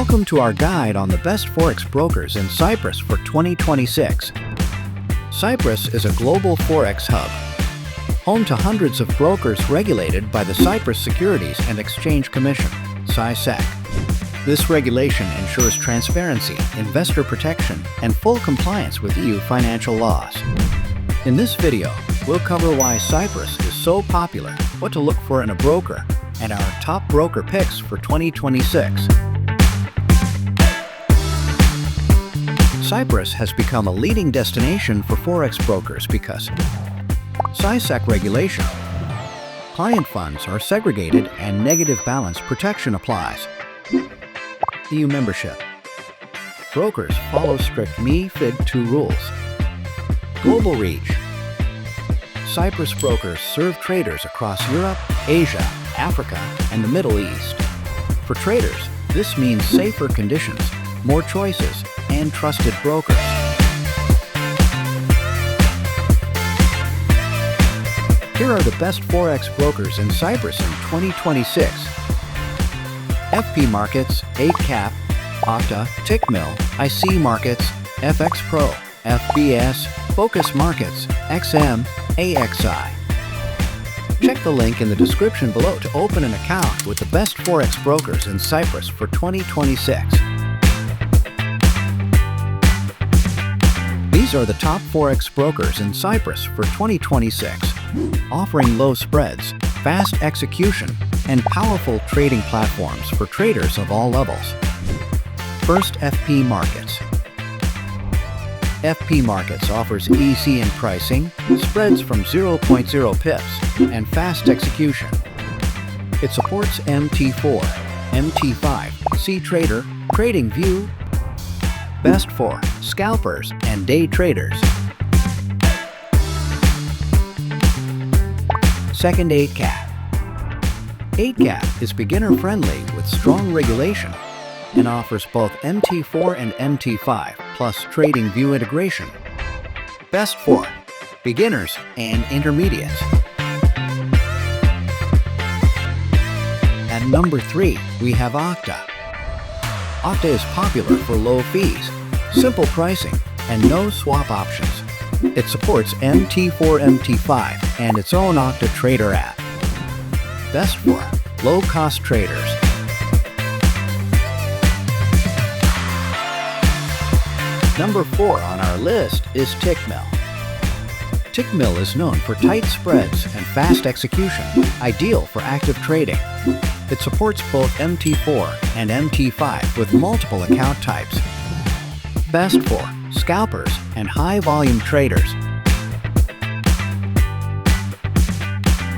Welcome to our guide on the best Forex brokers in Cyprus for 2026. Cyprus is a global Forex hub, home to hundreds of brokers regulated by the Cyprus Securities and Exchange Commission, CySEC. This regulation ensures transparency, investor protection, and full compliance with EU financial laws. In this video, we'll cover why Cyprus is so popular, what to look for in a broker, and our top broker picks for 2026. Cyprus has become a leading destination for Forex brokers because CySEC regulation. Client funds are segregated and negative balance protection applies. EU membership. Brokers follow strict MiFID II rules. Global reach. Cyprus brokers serve traders across Europe, Asia, Africa, and the Middle East. For traders, this means safer conditions, more choices, and trusted brokers. Here are the best Forex brokers in Cyprus in 2026. FP Markets, 8Cap, Octa, Tickmill, IC Markets, FX Pro, FBS, Focus Markets, XM, AXI. Check the link in the description below to open an account with the best Forex brokers in Cyprus for 2026. These are the top Forex brokers in Cyprus for 2026, offering low spreads, fast execution, and powerful trading platforms for traders of all levels. First, FP Markets. FP Markets offers easy in pricing, spreads from 0.0 pips, and fast execution. It supports MT4, MT5, CTrader, TradingView, best for scalpers and day traders. Second, 8Cap. 8Cap is beginner-friendly with strong regulation and offers both MT4 and MT5 plus TradingView integration. Best for beginners and intermediates. At number 3, we have Octa. Octa is popular for low fees, simple pricing, and no swap options. It supports MT4, MT5, and its own Octa Trader app. Best for low-cost traders. Number 4 on our list is Tickmill. Tickmill is known for tight spreads and fast execution, ideal for active trading. It supports both MT4 and MT5 with multiple account types. Best for scalpers and high-volume traders.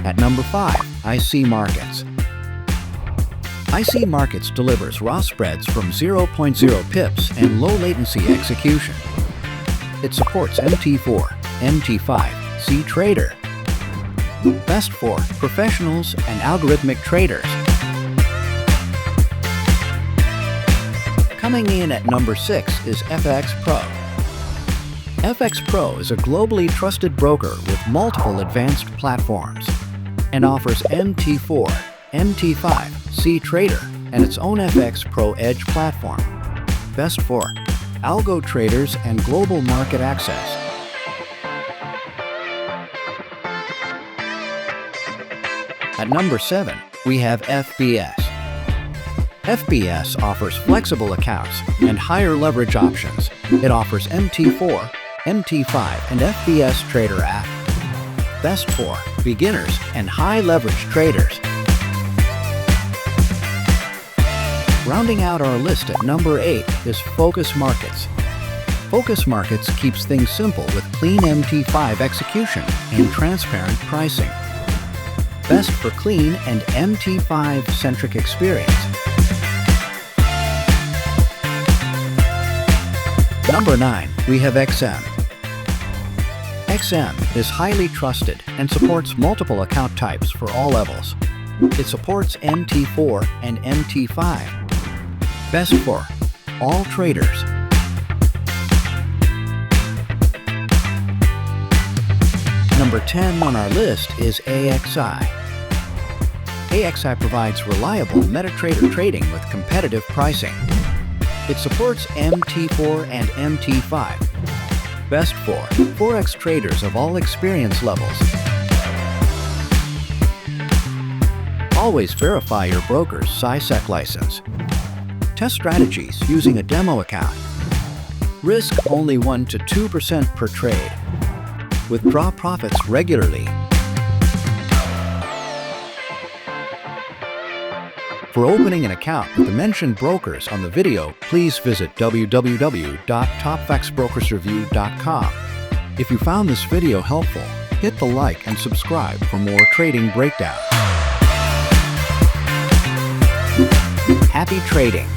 At number 5, IC Markets. IC Markets delivers raw spreads from 0.0 pips and low-latency execution. It supports MT4, MT5, CTrader. Best for professionals and algorithmic traders. Coming in at number 6 is FX Pro. FX Pro is a globally trusted broker with multiple advanced platforms and offers MT4, MT5, CTrader, and its own FX Pro Edge platform. Best for algo traders and global market access. At number 7, we have FBS. FBS offers flexible accounts and higher leverage options. It offers MT4, MT5, and FBS Trader app. Best for beginners and high-leverage traders. Rounding out our list at number 8 is Focus Markets. Focus Markets keeps things simple with clean MT5 execution and transparent pricing. Best for clean and MT5-centric experience. Number 9, we have XM. XM is highly trusted and supports multiple account types for all levels. It supports MT4 and MT5. Best for all traders. Number 10 on our list is AXI. AXI provides reliable MetaTrader trading with competitive pricing. It supports MT4 and MT5. Best for Forex traders of all experience levels. Always verify your broker's CySEC license. Test strategies using a demo account. Risk only 1 to 2% per trade. Withdraw profits regularly. For opening an account with the mentioned brokers on the video, please visit www.topfexbrokersreview.com. If you found this video helpful, hit the like and subscribe for more trading breakdowns. Happy trading!